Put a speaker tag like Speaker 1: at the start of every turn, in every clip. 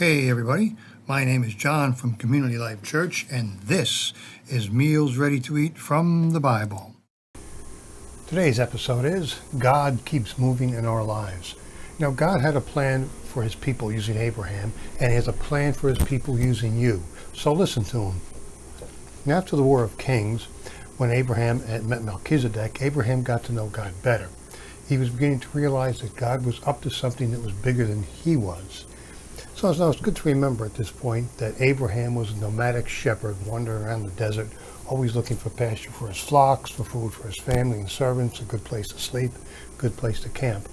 Speaker 1: Hey everybody, my name is John from Community Life Church, and this is Meals Ready to Eat from the Bible. Today's episode is God Keeps Moving in Our Lives. Now, God had a plan for his people using Abraham, and he has a plan for his people using you. So listen to him. Now, after the War of Kings, when Abraham had met Melchizedek, Abraham got to know God better. He was beginning to realize that God was up to something that was bigger than he was. So it's good to remember at this point that Abraham was a nomadic shepherd wandering around the desert, always looking for pasture for his flocks, for food for his family and servants, a good place to sleep, a good place to camp.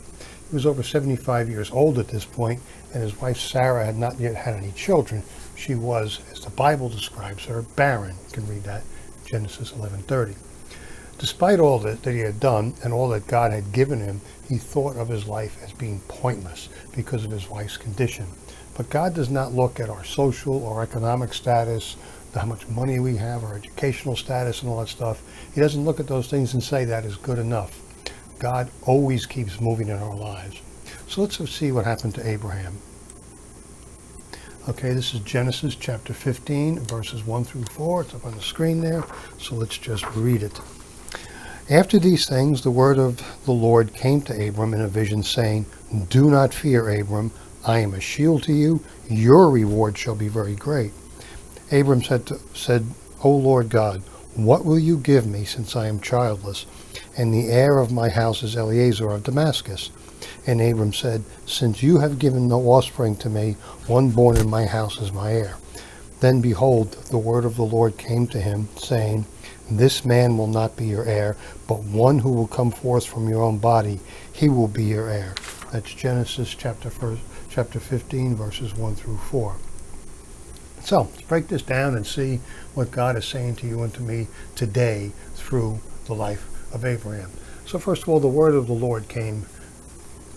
Speaker 1: He was over 75 years old at this point, and his wife Sarah had not yet had any children. She was, as the Bible describes her, barren. You can read that in Genesis 11:30. Despite all that he had done and all that God had given him, he thought of his life as being pointless because of his wife's condition. But God does not look at our social or economic status, how much money we have, our educational status and all that stuff. He doesn't look at those things and say that is good enough. God always keeps moving in our lives. So let's see what happened to Abraham. Okay, this is Genesis chapter 15, verses 1 through 4. It's up on the screen there, so let's just read it. After these things, the word of the Lord came to Abram in a vision, saying, "Do not fear, Abram. I am a shield to you. Your reward shall be very great." Abram said, "O Lord God, what will you give me, since I am childless, and the heir of my house is Eliezer of Damascus?" And Abram said, "Since you have given no offspring to me, one born in my house is my heir." Then behold, the word of the Lord came to him, saying, "This man will not be your heir, but one who will come forth from your own body, he will be your heir." That's Genesis chapter 15, verses 1 through 4. So let's break this down and see what God is saying to you and to me today through the life of Abraham. So first of all, the word of the Lord came.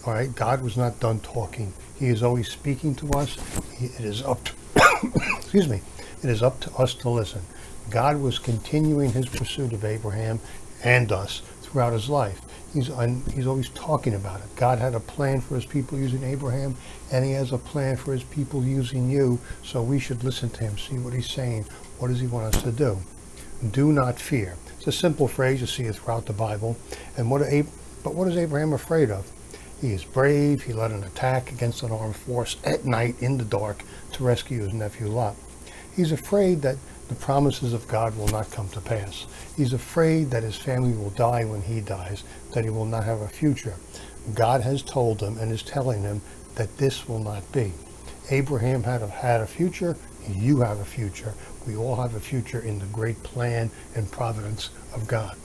Speaker 1: All right, God was not done talking. He is always speaking to us. It is up to, excuse me, it is up to us to listen. God was continuing his pursuit of Abraham and us throughout his life. He's always talking about it. God had a plan for his people using Abraham, and he has a plan for his people using you, so we should listen to him, see what he's saying. What does he want us to do? Do not fear. It's a simple phrase. You see it throughout the Bible. And what is Abraham afraid of? He is brave. He led an attack against an armed force at night in the dark to rescue his nephew Lot. He's afraid that the promises of God will not come to pass. He's afraid that his family will die when he dies, that he will not have a future. God has told him and is telling him that this will not be. Abraham had a future. You have a future. We all have a future in the great plan and providence of God.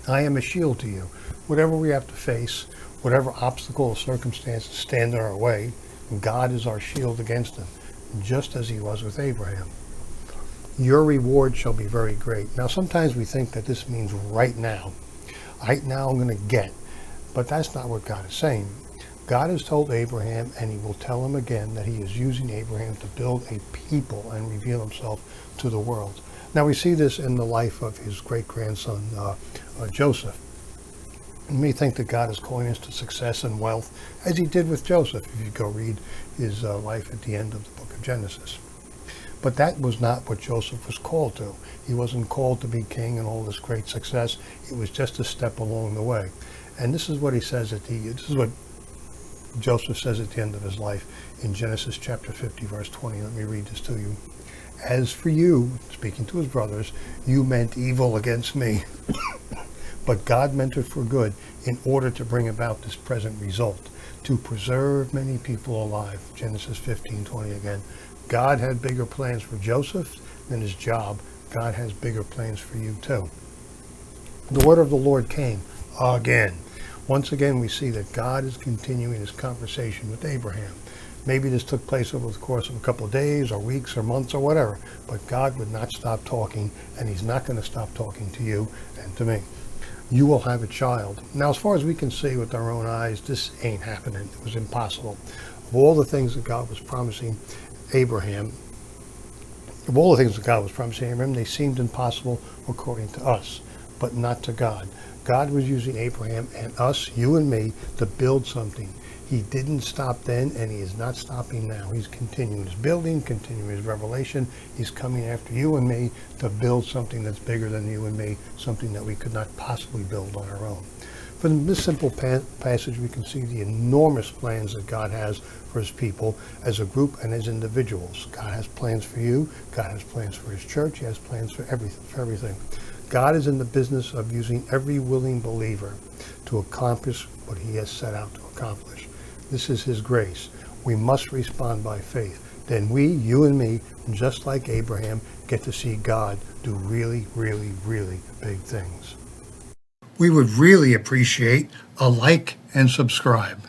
Speaker 1: I am a shield to you. Whatever we have to face, whatever obstacle or circumstances stand in our way, God is our shield against them, just as he was with Abraham. Your reward shall be very great. Now, sometimes we think that this means right now. Right now I'm going to get. But that's not what God is saying. God has told Abraham, and he will tell him again, that he is using Abraham to build a people and reveal himself to the world. Now, we see this in the life of his great-grandson, Joseph. You may think that God is calling us to success and wealth, as he did with Joseph, if you go read his life at the end of the book of Genesis. But that was not what Joseph was called to. He wasn't called to be king and all this great success. It was just a step along the way. And this is what he says this is what Joseph says at the end of his life in Genesis chapter 50, verse 20. Let me read this to you. "As for you," speaking to his brothers, "you meant evil against me, but God meant it for good in order to bring about this present result, to preserve many people alive." Genesis 15:20 again. God had bigger plans for Joseph than his job. God has bigger plans for you too. The word of the Lord came again. Once again, we see that God is continuing his conversation with Abraham. Maybe this took place over the course of a couple of days or weeks or months or whatever, but God would not stop talking, and he's not going to stop talking to you and to me. You will have a child. Now, as far as we can see with our own eyes, this ain't happening. It was impossible. Of all the things that God was promising Abraham, they seemed impossible according to us, but not to God. God was using Abraham and us, you and me, to build something. He didn't stop then, and he is not stopping now. He's continuing his building, continuing his revelation. He's coming after you and me to build something that's bigger than you and me, something that we could not possibly build on our own. From this simple passage, we can see the enormous plans that God has for his people as a group and as individuals. God has plans for you. God has plans for his church. He has plans for everything. God is in the business of using every willing believer to accomplish what he has set out to accomplish. This is his grace. We must respond by faith. Then we, you and me, just like Abraham, get to see God do really, really, really big things. We would really appreciate a like and subscribe.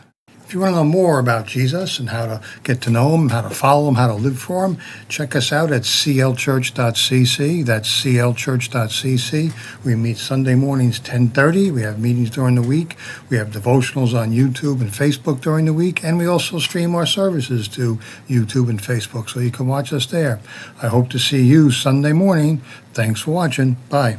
Speaker 1: If you want to know more about Jesus and how to get to know him, how to follow him, how to live for him, check us out at clchurch.cc. That's clchurch.cc. We meet Sunday mornings 10:30. We have meetings during the week. We have devotionals on YouTube and Facebook during the week. And we also stream our services to YouTube and Facebook, so you can watch us there. I hope to see you Sunday morning. Thanks for watching. Bye.